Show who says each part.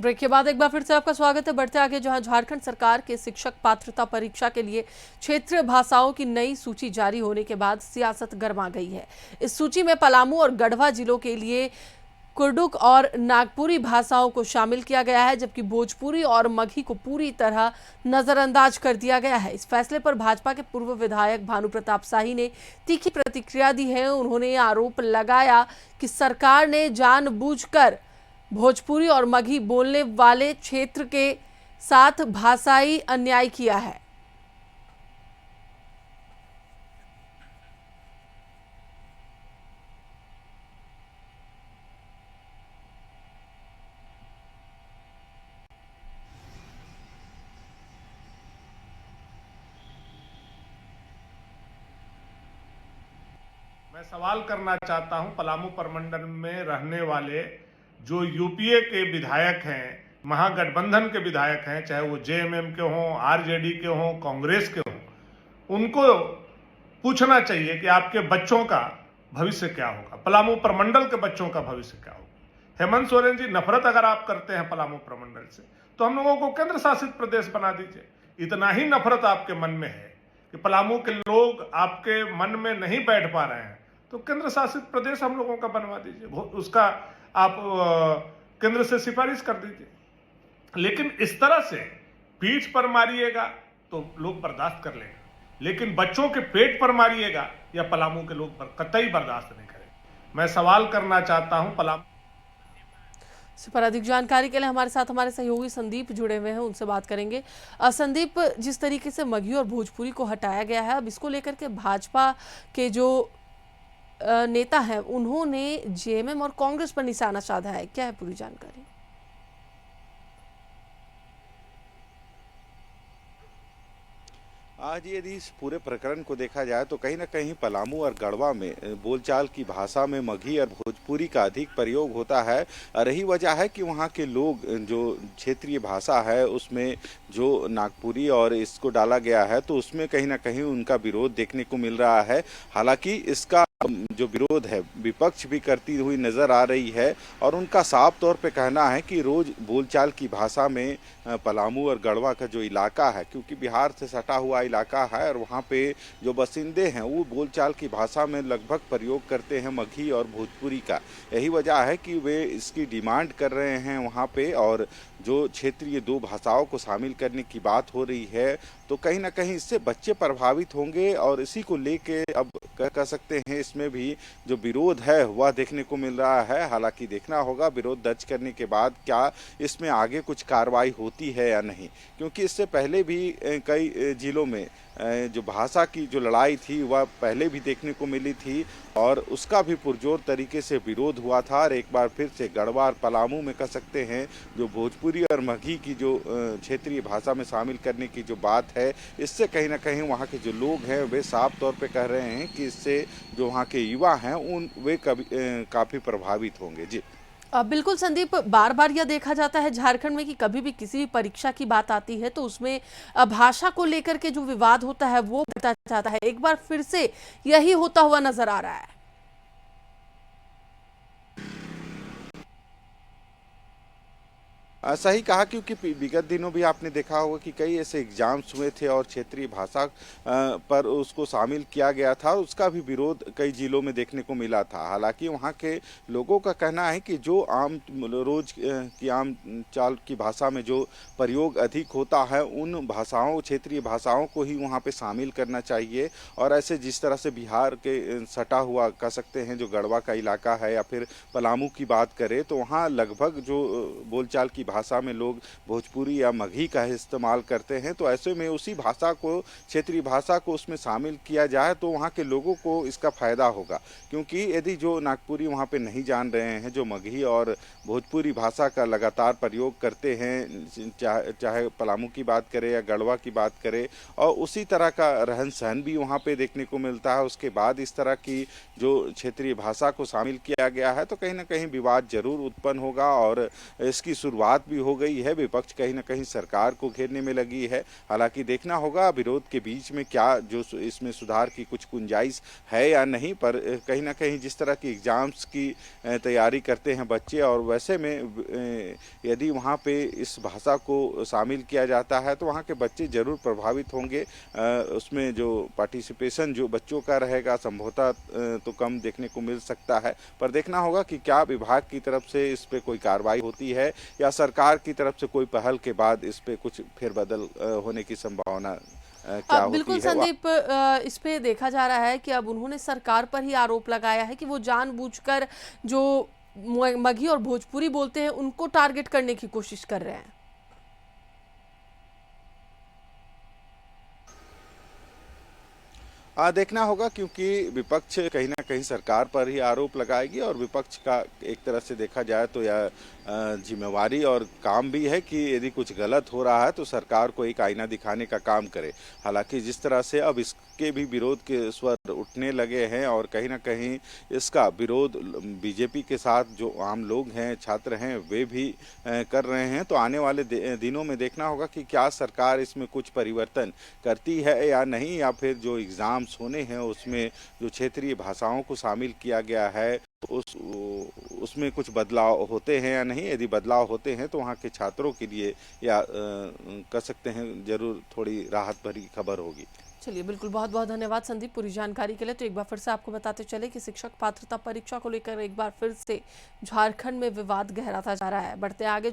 Speaker 1: Break के बाद एक बार फिर से आपका स्वागत है। बढ़ते आगे, जहां झारखंड सरकार के शिक्षक पात्रता परीक्षा के लिए क्षेत्रीय भाषाओं की नई सूची जारी होने के बाद सियासत गर्मा गई है। इस सूची में पलामू और गढ़वा जिलों के लिए कुर्डुक और नागपुरी भाषाओं को शामिल किया गया है, जबकि भोजपुरी और मगही को पूरी तरह नजरअंदाज कर दिया गया है। इस फैसले पर भाजपा के पूर्व विधायक भानु प्रताप शाही ने तीखी प्रतिक्रिया दी है। उन्होंने आरोप लगाया कि सरकार ने जानबूझकर भोजपुरी और मगही बोलने वाले क्षेत्र के साथ भाषाई अन्याय किया है।
Speaker 2: मैं सवाल करना चाहता हूं पलामू प्रमंडल में रहने वाले जो यूपीए के विधायक हैं, महागठबंधन के विधायक हैं, चाहे वो जेएमएम के हों, आरजेडी के हों, कांग्रेस के हों, उनको पूछना चाहिए कि आपके बच्चों का भविष्य क्या होगा, पलामू प्रमंडल के बच्चों का भविष्य क्या होगा। हेमंत सोरेन जी, नफरत अगर आप करते हैं पलामू प्रमंडल से, तो हम लोगों को केंद्र शासित प्रदेश बना दीजिए। इतना ही नफरत आपके मन में है कि पलामू के लोग आपके मन में नहीं बैठ पा रहे हैं, तो केंद्र शासित प्रदेश हम लोगों का बनवा दीजिए, उसका आप केंद्र से सिफारिश कर दीजिए। लेकिन इस तरह से पीठ पर मारिएगा तो लोग बर्दाश्त कर लेंगे, लेकिन बच्चों के पेट पर मारिएगा या पलामू के लोग पर कतई बर्दाश्त नहीं करेंगे। मैं सवाल करना चाहता हूं पलामू
Speaker 1: इस पर अधिक जानकारी के लिए हमारे साथ हमारे सहयोगी संदीप जुड़े हुए हैं, उनसे बात करेंगे। संदीप, जिस तरीके से मगही और भोजपुरी को हटाया गया है, अब इसको लेकर के भाजपा के जो नेता हैं उन्होंने जेएमएम और कांग्रेस पर निशाना साधा है, क्या है पूरी जानकारी?
Speaker 3: आज यदि इस पूरे प्रकरण को देखा जाए तो कहीं ना कहीं पलामू और गढ़वा में बोलचाल की भाषा में मगही और भोजपुरी का अधिक प्रयोग होता है। रही वजह है कि वहाँ के लोग जो क्षेत्रीय भाषा है उसमें जो नागपुरी और इसको डाला गया है तो उसमें कहीं ना कहीं उनका विरोध देखने को मिल रहा है। हालांकि इसका जो विरोध है विपक्ष भी करती हुई नजर आ रही है और उनका साफ तौर पे कहना है कि रोज बोलचाल की भाषा में पलामू और गढ़वा का जो इलाका है, क्योंकि बिहार से सटा हुआ इलाका है और वहाँ पे जो बसिंदे हैं वो बोलचाल की भाषा में लगभग प्रयोग करते हैं मगही और भोजपुरी का। यही वजह है कि वे इसकी डिमांड कर रहे हैं वहाँ पे, और जो क्षेत्रीय दो भाषाओं को शामिल करने की बात हो रही है तो कहीं ना कहीं इससे बच्चे प्रभावित होंगे और इसी को लेके अब कह सकते हैं इसमें भी जो विरोध है वह देखने को मिल रहा है। हालांकि देखना होगा विरोध दर्ज करने के बाद क्या इसमें आगे कुछ कार्रवाई होती है या नहीं, क्योंकि इससे पहले भी कई जिलों में जो भाषा की जो लड़ाई थी वह पहले भी देखने को मिली थी और उसका भी पुरजोर तरीके से विरोध हुआ था। और एक बार फिर से गढ़वा और पलामू में कह सकते हैं जो भोजपुरी और मगही की जो क्षेत्रीय भाषा में शामिल करने की जो बात है, इससे कहीं ना कहीं वहाँ के जो लोग हैं वे साफ तौर पे कह रहे हैं कि इससे जो वहाँ के युवा हैं वे काफ़ी प्रभावित होंगे। जी
Speaker 1: बिल्कुल संदीप, बार बार यह देखा जाता है झारखंड में कि कभी भी किसी भी परीक्षा की बात आती है तो उसमें भाषा को लेकर के जो विवाद होता है वो बढ़ता जाता है। एक बार फिर से यही होता हुआ नजर आ रहा है।
Speaker 3: सही कहा, क्योंकि विगत दिनों भी आपने देखा होगा कि कई ऐसे एग्जाम्स हुए थे और क्षेत्रीय भाषा पर उसको शामिल किया गया था, उसका भी विरोध कई जिलों में देखने को मिला था। हालांकि वहाँ के लोगों का कहना है कि जो आम रोज की आम चाल की भाषा में जो प्रयोग अधिक होता है उन भाषाओं क्षेत्रीय भाषाओं को ही वहाँ पे शामिल करना चाहिए। और ऐसे जिस तरह से बिहार के सटा हुआ कह सकते हैं जो गढ़वा का इलाका है या फिर पलामू की बात करें तो वहाँ लगभग जो बोलचाल की भाषा में लोग भोजपुरी या मगही का इस्तेमाल करते हैं, तो ऐसे में उसी भाषा को क्षेत्रीय भाषा को उसमें शामिल किया जाए तो वहाँ के लोगों को इसका फायदा होगा। क्योंकि यदि जो नागपुरी वहाँ पे नहीं जान रहे हैं, जो मगही और भोजपुरी भाषा का लगातार प्रयोग करते हैं, चाहे पलामू की बात करें या गढ़वा की बात करें, और उसी तरह का रहन सहन भी वहाँ पे देखने को मिलता है, उसके बाद इस तरह की जो क्षेत्रीय भाषा को शामिल किया गया है तो कहीं ना कहीं विवाद जरूर उत्पन्न होगा और इसकी शुरुआत शुरुआत भी हो गई है। विपक्ष कहीं न कहीं सरकार को घेरने में लगी है। हालाँकि देखना होगा विरोध के बीच में क्या जो इसमें सुधार की कुछ गुंजाइश है या नहीं, पर कहीं न कहीं जिस तरह की एग्ज़ाम्स की तैयारी करते हैं बच्चे, और वैसे में यदि वहाँ पे इस भाषा को शामिल किया जाता है तो वहाँ के बच्चे ज़रूर प्रभावित होंगे। उसमें जो पार्टिसिपेशन जो बच्चों का रहेगा संभवतः तो कम देखने को मिल सकता है, पर देखना होगा कि क्या विभाग की तरफ से इस पे कोई कार्रवाई होती है या सरकार की तरफ से कोई पहल के बाद इस पे कुछ फेरबदल होने की संभावना क्या होती
Speaker 1: बिल्कुल
Speaker 3: है।
Speaker 1: संदीप, इस पे देखा जा रहा है कि अब उन्होंने सरकार पर ही आरोप लगाया है कि वो जानबूझकर जो मगही और भोजपुरी बोलते हैं उनको टारगेट करने की कोशिश कर रहे हैं।
Speaker 3: देखना होगा, क्योंकि विपक्ष कहीं ना कहीं सरकार पर ही आरोप लगाएगी, और विपक्ष का एक तरह से देखा जाए तो यह जिम्मेवारी और काम भी है कि यदि कुछ गलत हो रहा है तो सरकार को एक आईना दिखाने का काम करे। हालांकि जिस तरह से अब इसके भी विरोध के स्वर उठने लगे हैं और कहीं ना कहीं इसका विरोध बीजेपी के साथ जो आम लोग हैं, छात्र हैं, वे भी कर रहे हैं, तो आने वाले दिनों में देखना होगा कि क्या सरकार इसमें कुछ परिवर्तन करती है या नहीं, या फिर जो एग्ज़ाम्स होने हैं उसमें जो क्षेत्रीय भाषाओं को शामिल किया गया है उसमें कुछ बदलाव होते हैं या नहीं। यदि बदलाव होते हैं तो वहाँ के छात्रों के लिए या कह सकते हैं ज़रूर थोड़ी राहत भरी खबर होगी।
Speaker 1: चलिए, बिल्कुल, बहुत बहुत धन्यवाद संदीप पूरी जानकारी के लिए। तो एक बार फिर से आपको बताते चले कि शिक्षक पात्रता परीक्षा को लेकर एक बार फिर से झारखंड में विवाद गहराता जा रहा है। बढ़ते आगे